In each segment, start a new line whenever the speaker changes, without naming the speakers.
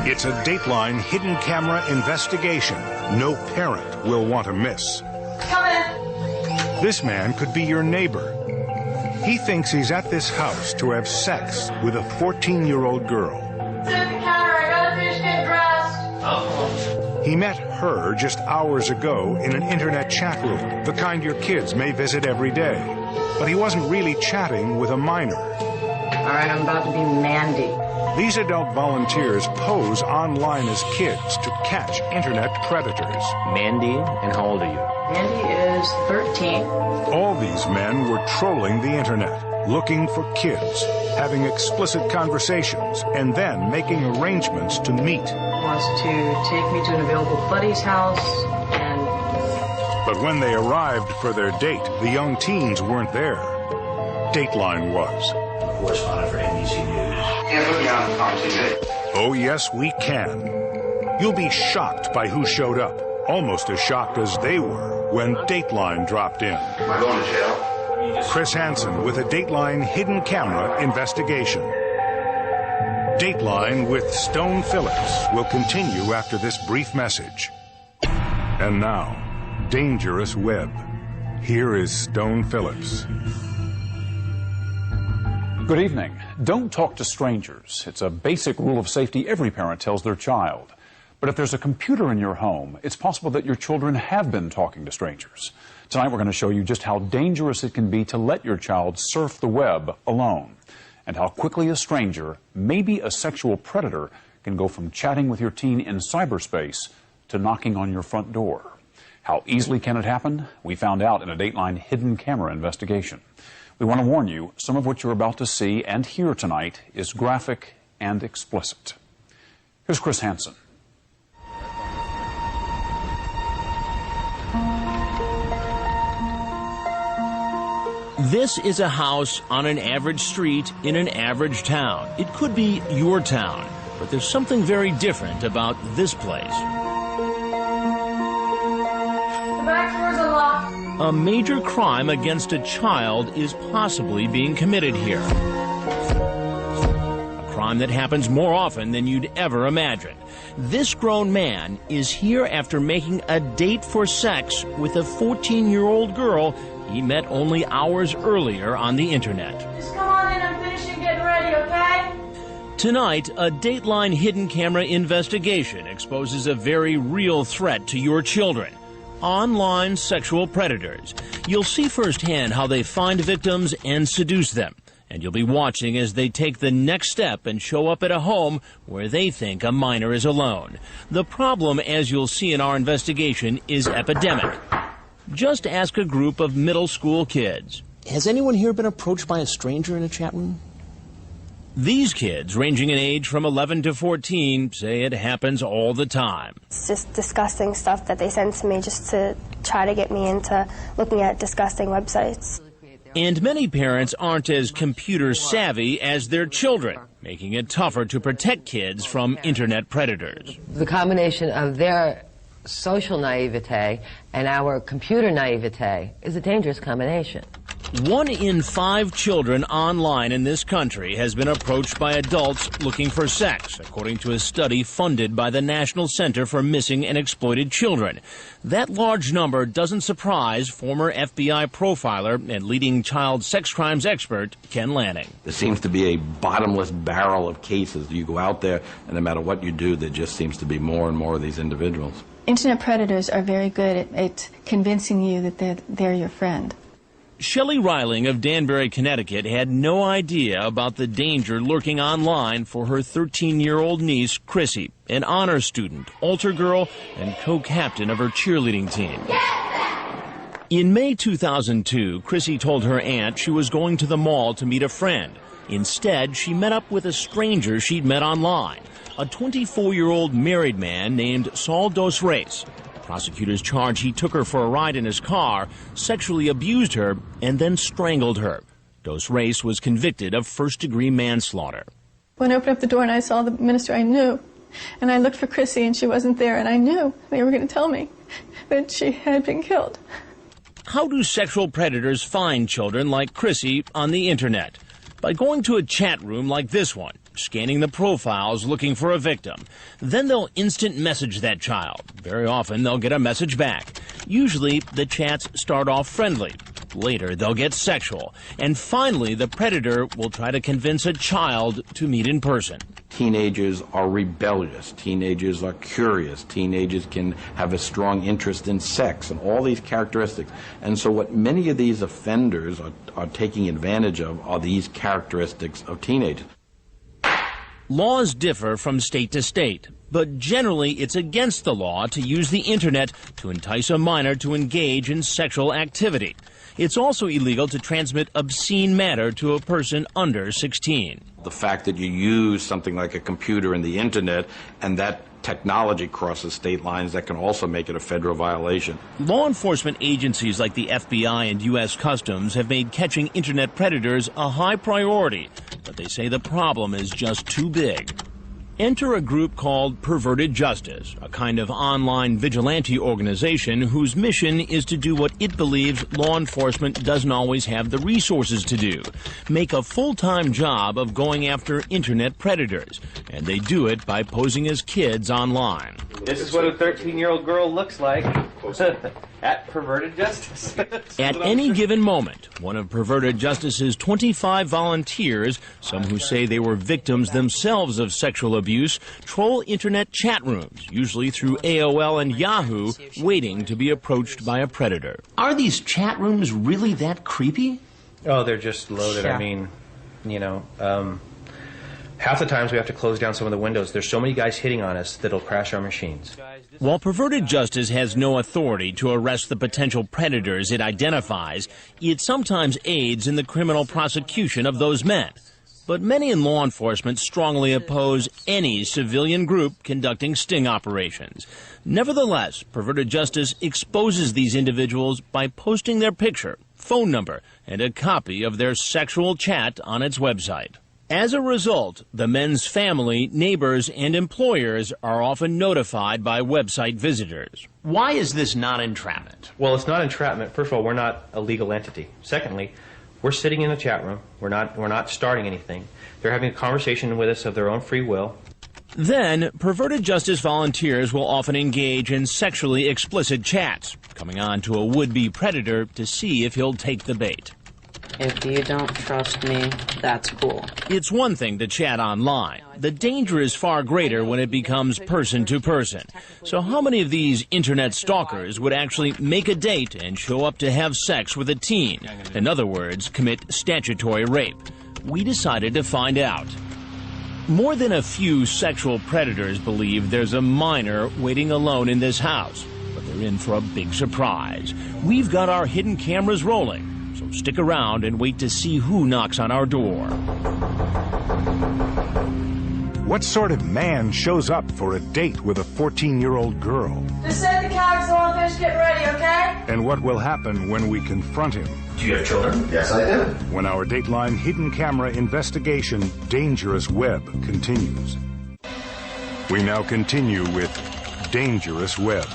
It's a Dateline hidden camera investigation no parent will want to miss.
Come in.
This man could be your neighbor. He thinks he's at this house to have sex with a 14-year-old girl.
Sit at the counter. I gotta finish getting dressed.
He met her just hours ago in an internet chat room, the kind your kids may visit every day. But he wasn't really chatting with a minor.
All right, I'm about to be Mandy.
These adult volunteers pose online as kids to catch internet predators.
Mandy, and how old are you?
Mandy is 13.
All these men were trolling the internet, looking for kids, having explicit conversations, and then making arrangements to meet.
Wants to take me to an available buddy's house, and...
But when they arrived for their date, the young teens weren't there. Dateline was.
Correspondent for NBC News.
Can't put me on Fox TV.
Oh, yes, we can. You'll be shocked by who showed up, almost as shocked as they were when Dateline dropped in.
Am I going to jail?
Chris Hansen with a Dateline hidden camera investigation. Dateline with Stone Phillips will continue after this brief message. And now, Dangerous Web. Here is Stone Phillips.
Good evening. Don't talk to strangers. It's a basic rule of safety every parent tells their child. But if there's a computer in your home, it's possible that your children have been talking to strangers. Tonight we're going to show you just how dangerous it can be to let your child surf the web alone, and how quickly a stranger, maybe a sexual predator, can go from chatting with your teen in cyberspace to knocking on your front door. How easily can it happen? We found out in a Dateline hidden camera investigation. We want to warn you, some of what you're about to see and hear tonight is graphic and explicit. Here's Chris Hansen.
This is a house on an average street in an average town. It could be your town, but there's something very different about this place.
The back door's unlocked.
A major crime against a child is possibly being committed here. A crime that happens more often than you'd ever imagine. This grown man is here after making a date for sex with a 14-year-old girl he met only hours earlier on the internet.
Just come on in. I'm finishing getting ready, okay?
Tonight, a Dateline hidden camera investigation exposes a very real threat to your children. Online sexual predators. You'll see firsthand how they find victims and seduce them. And you'll be watching as they take the next step and show up at a home where they think a minor is alone. The problem, as you'll see in our investigation, is epidemic. Just ask a group of middle school kids.
Has anyone here been approached by a stranger in a chat room?
These kids, ranging in age from 11 to 14, say it happens all the time.
It's just disgusting stuff that they send to me just to try to get me into looking at disgusting websites.
And many parents aren't as computer savvy as their children, making it tougher to protect kids from internet predators.
The combination of their social naivete and our computer naivete is a dangerous combination.
1 in 5 children online in this country has been approached by adults looking for sex, according to a study funded by the National Center for Missing and Exploited Children. That large number doesn't surprise former FBI profiler and leading child sex crimes expert Ken Lanning.
There seems to be a bottomless barrel of cases. You go out there, and no matter what you do, there just seems to be more and more of these individuals.
Internet predators are very good at convincing you that they're your friend.
Shelley Riling of Danbury, Connecticut, had no idea about the danger lurking online for her 13-year-old niece, Chrissy, an honor student, altar girl, and co-captain of her cheerleading team. In May 2002, Chrissy told her aunt she was going to the mall to meet a friend. Instead, she met up with a stranger she'd met online, a 24-year-old married man named Saul Dos Reis. Prosecutors charge he took her for a ride in his car, sexually abused her, and then strangled her. Dos Reis was convicted of first-degree manslaughter.
When I opened up the door and I saw the minister, I knew. And I looked for Chrissy and she wasn't there, and I knew they were going to tell me that she had been killed.
How do sexual predators find children like Chrissy on the internet? By going to a chat room like this one. scanning the profiles looking for a victim. Then they'll instant message that child. Very often they'll get a message back. Usually the chats start off friendly. Later they'll get sexual. And finally the predator will try to convince a child to meet in person.
Teenagers are rebellious. Teenagers are curious. Teenagers can have a strong interest in sex and all these characteristics. And so what many of these offenders are taking advantage of are these characteristics of teenagers.
Laws differ from state to state, but generally it's against the law to use the internet to entice a minor to engage in sexual activity. It's also illegal to transmit obscene matter to a person under 16.
The fact that you use something like a computer and the internet and that technology crosses state lines, that can also make it a federal violation.
Law enforcement agencies like the FBI and U.S. Customs have made catching internet predators a high priority, but they say the problem is just too big. Enter a group called Perverted Justice, a kind of online vigilante organization whose mission is to do what it believes law enforcement doesn't always have the resources to do, make a full-time job of going after internet predators. And they do it by posing as kids online.
This is what a 13-year-old girl looks like at Perverted Justice.
At any given moment, one of Perverted Justice's 25 volunteers, some who say they were victims themselves of sexual abuse, troll internet chat rooms, usually through AOL and Yahoo, waiting to be approached by a predator.
Are these chat rooms really that creepy?
Oh, they're just loaded.
Yeah.
I mean, you know, half the times we have to close down some of the windows. There's so many guys hitting on us that'll crash our machines.
While Perverted Justice has no authority to arrest the potential predators it identifies, it sometimes aids in the criminal prosecution of those men. But many in law enforcement strongly oppose any civilian group conducting sting operations. Nevertheless, Perverted Justice exposes these individuals by posting their picture, phone number, and a copy of their sexual chat on its website. As a result, the men's family, neighbors, and employers are often notified by website visitors.
Why is this not entrapment?
Well, it's not entrapment. First of all, we're not a legal entity. Secondly, we're sitting in a chat room. We're not starting anything. They're having a conversation with us of their own free will.
Then, Perverted Justice volunteers will often engage in sexually explicit chats, coming on to a would-be predator to see if he'll take the bait.
If you don't trust me, that's cool.
It's one thing to chat online. The danger is far greater when it becomes person to person. So how many of these internet stalkers would actually make a date and show up to have sex with a teen? In other words, commit statutory rape. We decided to find out. More than a few sexual predators believe there's a minor waiting alone in this house, but they're in for a big surprise. We've got our hidden cameras rolling. So stick around and wait to see who knocks on our door.
What sort of man shows up for a date with a 14-year-old girl?
Just set the couch so I'm finished getting ready, okay?
And what will happen when we confront him?
Do you have children? Yes, I do.
When our Dateline hidden camera investigation, Dangerous Web, continues. We now continue with Dangerous Web.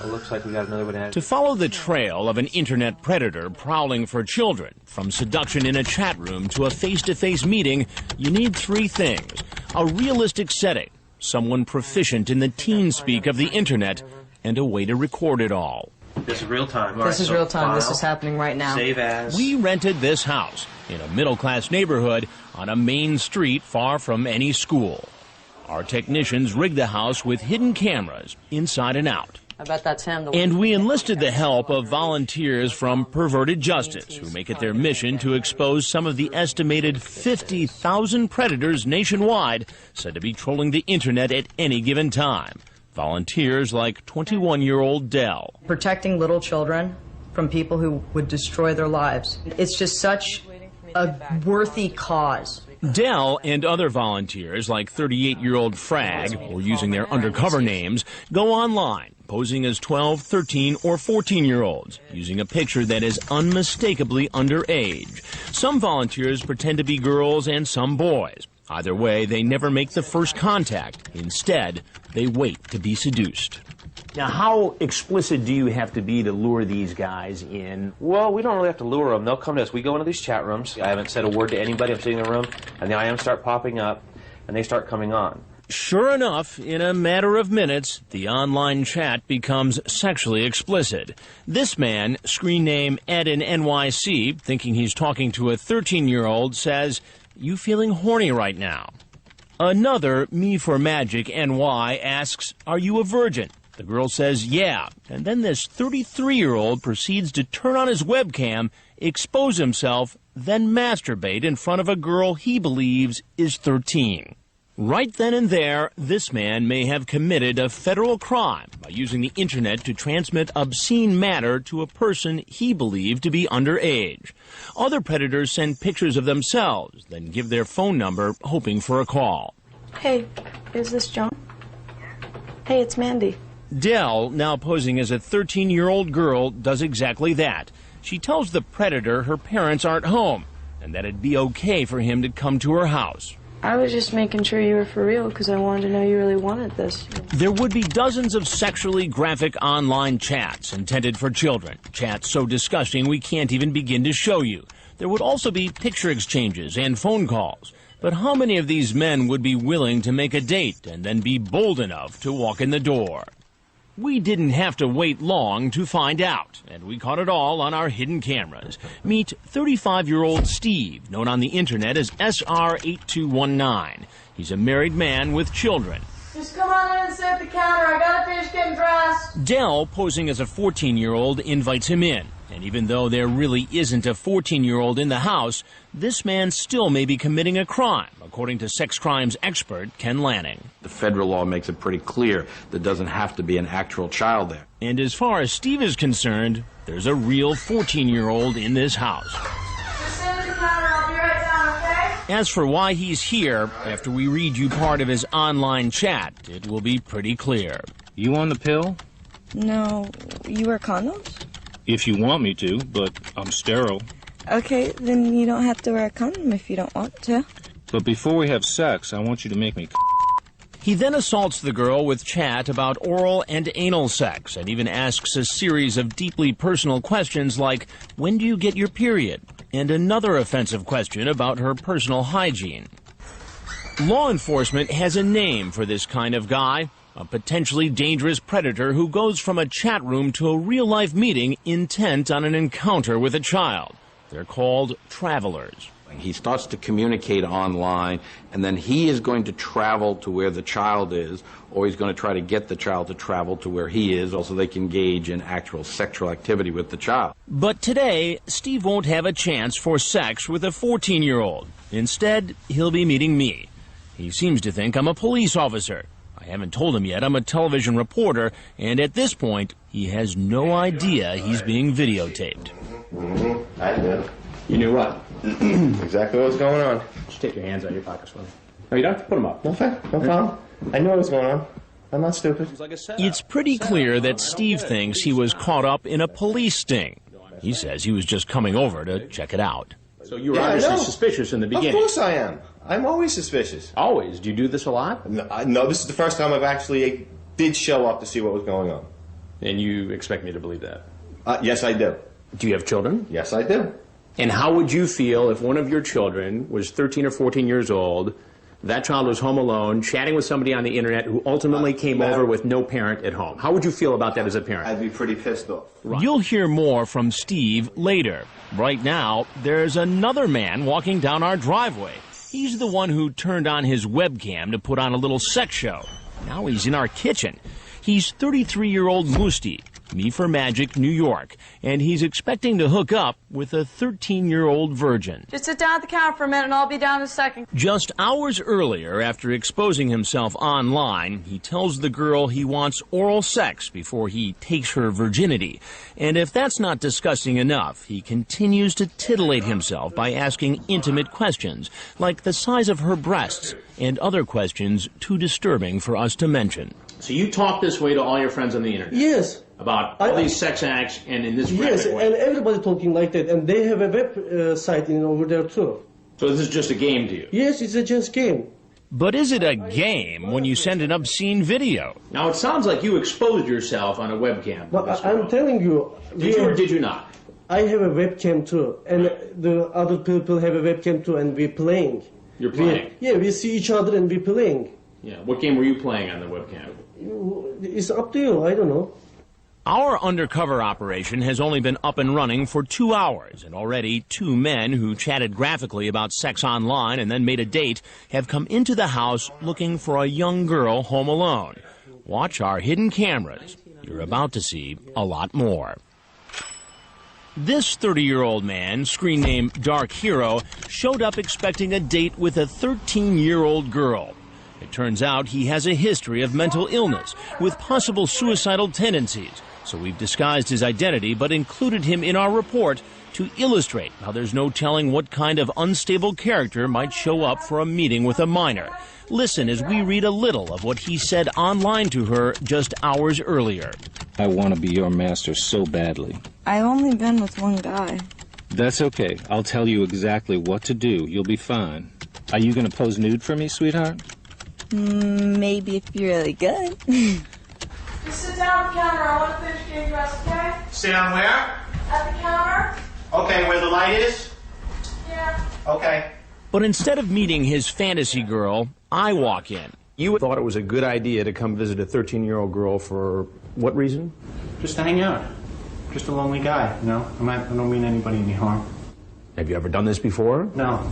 It looks like we got another one added.
To follow the trail of an internet predator prowling for children, from seduction in a chat room to a face-to-face meeting, you need three things: a realistic setting, someone proficient in the teen speak of the internet, and a way to record it all.
This is real time.
This is real time. This is happening right now.
Save as.
We rented this house in a middle-class neighborhood on a main street far from any school. Our technicians rigged the house with hidden cameras inside and out.
I bet that's him.
And we enlisted the help of volunteers from Perverted Justice, who make it their mission to expose some of the estimated 50,000 predators nationwide said to be trolling the internet at any given time. Volunteers like 21-year-old Dell.
Protecting little children from people who would destroy their lives. It's just such a worthy cause.
Dell and other volunteers like 38-year-old Frag, or using their undercover names, go online, posing as 12, 13, or 14-year-olds, using a picture that is unmistakably underage. Some volunteers pretend to be girls and some boys. Either way, they never make the first contact. Instead, they wait to be seduced.
Now, how explicit do you have to be to lure these guys in?
Well, we don't really have to lure them. They'll come to us. We go into these chat rooms. I haven't said a word to anybody. I'm sitting in the room, and the IMs start popping up, and they start coming on.
Sure enough, in a matter of minutes, the online chat becomes sexually explicit. This man, screen name Ed in NYC, thinking he's talking to a 13-year-old, says, "You feeling horny right now?" Another, Me for Magic NY, asks, "Are you a virgin?" The girl says, "Yeah." And then this 33-year-old proceeds to turn on his webcam, expose himself, then masturbate in front of a girl he believes is 13. Right then and there, this man may have committed a federal crime by using the internet to transmit obscene matter to a person he believed to be underage. Other predators send pictures of themselves, then give their phone number, hoping for a call.
Hey, is this John? Hey, it's Mandy.
Dell, now posing as a 13-year-old girl, does exactly that. She tells the predator her parents aren't home, and that it'd be okay for him to come to her house.
I was just making sure you were for real because I wanted to know you really wanted this.
There would be dozens of sexually graphic online chats intended for children. Chats so disgusting we can't even begin to show you. There would also be picture exchanges and phone calls. But how many of these men would be willing to make a date and then be bold enough to walk in the door? We didn't have to wait long to find out, and we caught it all on our hidden cameras. Meet 35-year-old Steve, known on the internet as SR8219. He's a married man with children.
Just come on in and sit at the counter. I gotta finish getting dressed.
Dell, posing as a 14-year-old, invites him in. And even though there really isn't a 14-year-old in the house, this man still may be committing a crime, according to sex crimes expert Ken Lanning.
The federal law makes it pretty clear there doesn't have to be an actual child there.
And as far as Steve is concerned, there's a real 14-year-old in this house.
Just sit at the counter. I'll be right down, okay?
As for why he's here, after we read you part of his online chat, it will be pretty clear.
You on the pill?
No. You wear condoms?
If you want me to, but I'm sterile.
Okay, then you don't have to wear a condom if you don't want to.
But before we have sex, I want you to make me
He then assaults the girl with chat about oral and anal sex and even asks a series of deeply personal questions like, when do you get your period? And another offensive question about her personal hygiene. Law enforcement has a name for this kind of guy. A potentially dangerous predator who goes from a chat room to a real-life meeting intent on an encounter with a child. They're called travelers.
He starts to communicate online, and then he is going to travel to where the child is, or he's going to try to get the child to travel to where he is, also they can engage in actual sexual activity with the child.
But today, Steve won't have a chance for sex with a 14-year-old. Instead, he'll be meeting me. He seems to think I'm a police officer. I haven't told him yet I'm a television reporter, and at this point, he has no idea he's being videotaped.
I knew.
You knew what?
Exactly what was going on.
Just take your hands out of your pockets for me. No, you don't have to put them up.
No problem. I knew what was going on. I'm not stupid.
It's pretty clear that Steve thinks he was caught up in a police sting. He says he was just coming over to check it out.
So you were obviously suspicious in the beginning.
Of course I am. I'm always suspicious.
Always? Do you do this a lot?
No, this is the first time I've actually did show up to see what was going on.
And you expect me to believe that?
Yes, I do.
Do you have children?
Yes, I do.
And how would you feel if one of your children was 13 or 14 years old, that child was home alone, chatting with somebody on the internet who ultimately came over with no parent at home? How would you feel about that as a parent?
I'd be pretty pissed off.
Right. You'll hear more from Steve later. Right now, there's another man walking down our driveway. He's the one who turned on his webcam to put on a little sex show. Now he's in our kitchen. He's 33-year-old Musti, Me for Magic, New York, and he's expecting to hook up with a 13-year-old virgin.
Just sit down at the counter for a minute and I'll be down in a second.
Just hours earlier, after exposing himself online, he tells the girl he wants oral sex before he takes her virginity. And if that's not disgusting enough, he continues to titillate himself by asking intimate questions, like the size of her breasts, and other questions too disturbing for us to mention.
So you talk this way to all your friends on the internet?
Yes.
About all these sex acts and in this
yes,
way?
And everybody talking like that. And they have a web site over there too.
So this is just a game to you?
Yes, it's a just game.
But is it a game when you send an obscene video?
Now, it sounds like you exposed yourself on a webcam.
But I'm telling you.
Did you or did you not?
I have a webcam too, and the other people have a webcam too, and we're playing.
You're playing?
We see each other and we're playing.
Yeah, what game were you playing on the webcam?
It's up to you, I don't know.
Our undercover operation has only been up and running for 2 hours, and already 2 men who chatted graphically about sex online and then made a date have come into the house looking for a young girl home alone. Watch our hidden cameras. You're about to see a lot more. This 30-year-old man, screen name Dark Hero, showed up expecting a date with a 13-year-old girl. It turns out he has a history of mental illness with possible suicidal tendencies. So we've disguised his identity but included him in our report to illustrate how there's no telling what kind of unstable character might show up for a meeting with a minor. Listen as we read a little of what he said online to her just hours earlier.
I want to be your master so badly.
I've only been with one guy.
That's okay. I'll tell you exactly what to do. You'll be fine. Are you going to pose nude for me, sweetheart?
Maybe if you're really good.
Just sit down at the counter. I want to finish getting dressed, okay?
Sit down where?
At the counter.
Okay, where the light is?
Yeah.
Okay.
But instead of meeting his fantasy girl, I walk in.
You thought it was a good idea to come visit a 13-year-old girl for what reason?
Just to hang out. Just a lonely guy, you know? I don't mean anybody any harm.
Have you ever done this before?
No.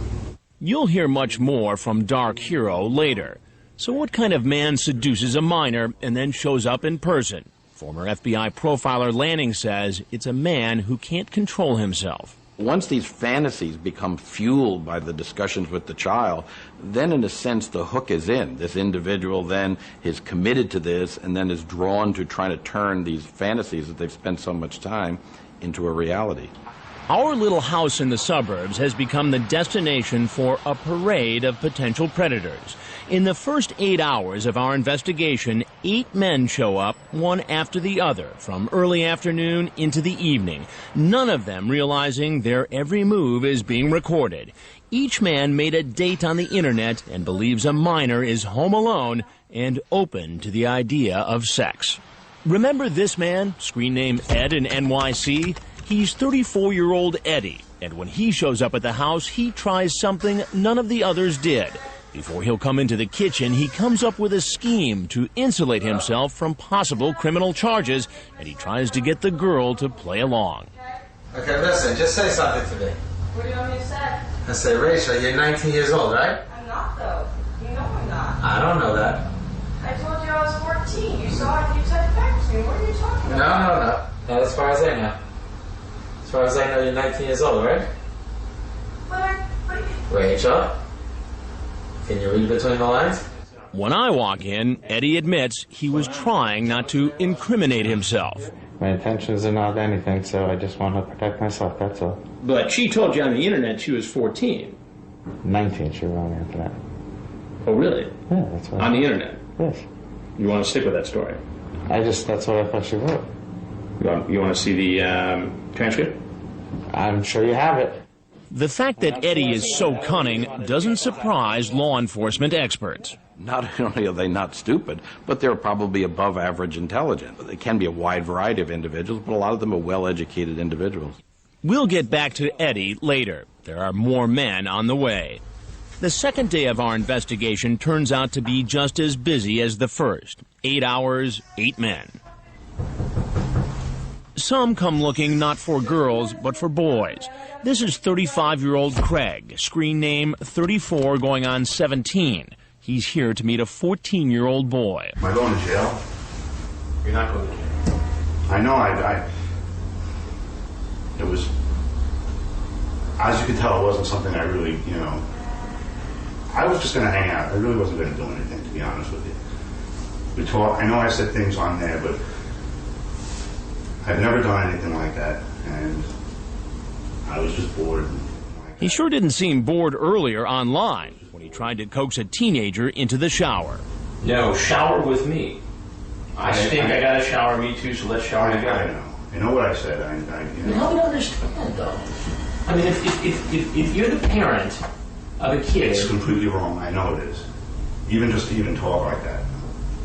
You'll hear much more from Dark Hero later. So what kind of man seduces a minor and then shows up in person? Former FBI profiler Lanning says it's a man who can't control himself.
Once these fantasies become fueled by the discussions with the child, then in a sense the hook is in. This individual then is committed to this and then is drawn to trying to turn these fantasies that they've spent so much time into a reality.
Our little house in the suburbs has become the destination for a parade of potential predators. In the first 8 hours of our investigation, 8 men show up, one after the other, from early afternoon into the evening, none of them realizing their every move is being recorded. Each man made a date on the internet and believes a minor is home alone and open to the idea of sex. Remember this man, screen name Ed in NYC? He's 34-year-old Eddie, and when he shows up at the house, he tries something none of the others did. Before he'll come into the kitchen, he comes up with a scheme to insulate himself from possible criminal charges, and he tries to get the girl to play along.
Okay, listen, just say something to me.
What do you want me to say?
I say, Rachel, you're 19 years old, right?
I'm not, though. You know I'm not.
I don't know that.
I told you I was 14. You saw it. You texted back to me. What are you talking about?
No. Not as far as I know. As far as I know, you're 19 years old, right? Rachel, can you read between the lines?
When I walk in, Eddie admits he was trying not to incriminate himself.
My intentions are not anything, so I just want to protect myself, that's all.
But she told you on the internet she was 14.
19, she wrote on the internet.
Oh, really?
Yeah, that's right.
On the internet?
Yes.
You want to stick with that story?
That's what I thought she wrote.
You want to see the transcript?
I'm sure you have it.
The fact that Eddie is so cunning doesn't surprise law enforcement experts.
Not only are they not stupid, but they're probably above average intelligent. They can be a wide variety of individuals, but a lot of them are well-educated individuals.
We'll get back to Eddie later. There are more men on the way. The second day of our investigation turns out to be just as busy as the first. 8 hours, 8 men. Some come looking not for girls, but for boys. This is 35-year-old Craig, screen name 34 going on 17. He's here to meet a 14-year-old boy.
Am I going to jail?
You're not going to jail.
I know, it was, as you can tell, it wasn't something I really, I was just going to hang out. I really wasn't going to do anything, to be honest with you. We talked, I know I said things on there, but I've never done anything like that, and I was just bored.
He sure didn't seem bored earlier online when he tried to coax a teenager into the shower.
No, shower with me. I think I got to shower me too, so let's shower together.
I know. You know what I said.
You don't understand, though. I mean, if you're the parent of a kid...
It's completely wrong. I know it is. even just to even talk like that.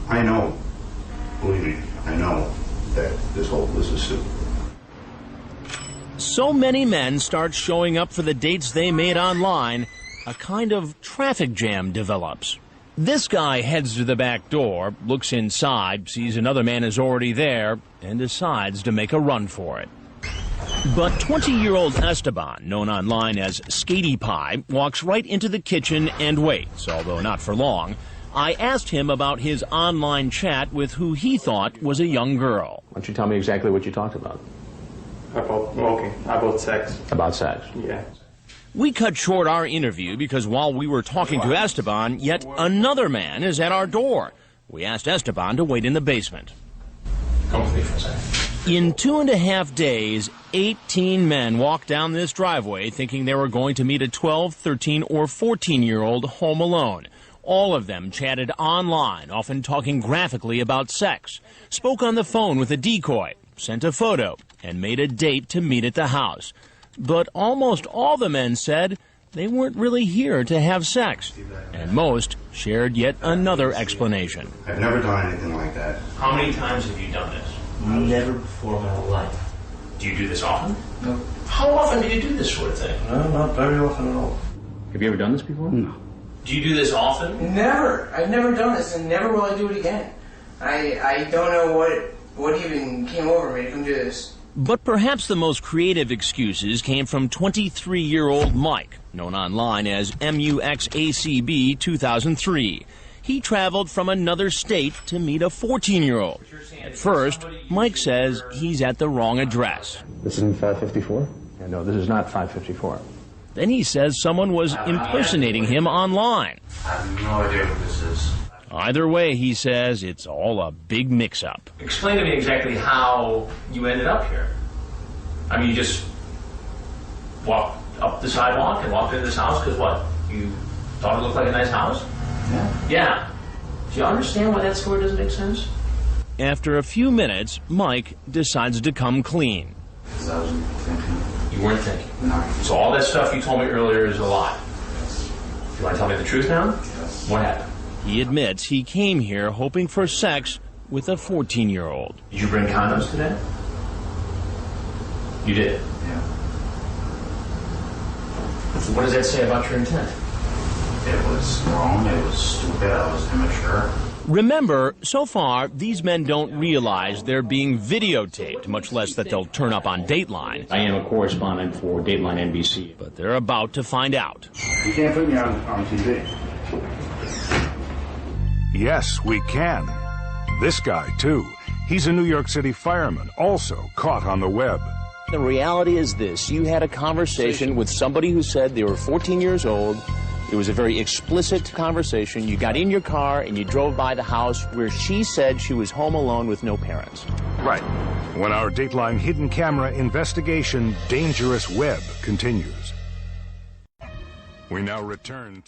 I know, believe me, I know that this is stupid.
So many men start showing up for the dates they made online, a kind of traffic jam develops. This guy heads to the back door, looks inside, sees another man is already there, and decides to make a run for it. But 20-year-old Esteban, known online as Skatey Pie, walks right into the kitchen and waits, although not for long. I asked him about his online chat with who he thought was a young girl.
Why don't you tell me exactly what you talked about?
About sex.
About sex?
Yeah.
We cut short our interview because while we were talking to Esteban, yet another man is at our door. We asked Esteban to wait in the basement.
Come with me for a second.
In 2.5 days, 18 men walked down this driveway thinking they were going to meet a 12, 13, or 14-year-old home alone. All of them chatted online, often talking graphically about sex, spoke on the phone with a decoy, sent a photo, and made a date to meet at the house. But almost all the men said they weren't really here to have sex, and most shared yet another explanation.
I've never done anything like that.
How many times have you done this?
Never before in my whole life.
Do you do this often?
No.
How often do you do this sort of thing?
No, not very often at all.
Have you ever done this before?
No.
Do you do this often?
Never. I've never done this, and never will I do it again. I don't know what even came over me to come do this.
But perhaps the most creative excuses came from 23-year-old Mike, known online as MUXACB 2003. He traveled from another state to meet a 14-year-old. At first, Mike says he's at the wrong address.
This isn't 554?
Yeah, no, this is not 554.
Then he says someone was impersonating him online.
I have no idea what this is.
Either way, he says it's all a big mix-up.
Explain to me exactly how you ended up here. I mean, you just walked up the sidewalk and walked into this house because what? You thought it looked like a nice house?
Yeah.
Yeah. Do you understand why that story doesn't make sense?
After a few minutes, Mike decides to come clean.
Because I wasn't thinking.
You weren't thinking?
No.
So all that stuff you told me earlier is a lie?
Yes.
You want to tell me the truth now?
Yes.
What happened?
He admits he came here hoping for sex with a 14-year-old.
Did you bring condoms today? You did?
Yeah.
What does that say about your intent?
It was wrong. It was stupid. I was immature.
Remember, so far, these men don't realize they're being videotaped, much less that they'll turn up on Dateline.
I am a correspondent for Dateline NBC.
But they're about to find out.
You can't put me on TV.
Yes, we can. This guy, too. He's a New York City fireman, also caught on the web.
The reality is this. You had a conversation with somebody who said they were 14 years old. It was a very explicit conversation. You got in your car and you drove by the house where she said she was home alone with no parents.
Right. When our Dateline hidden camera investigation, Dangerous Web, continues. We now return to...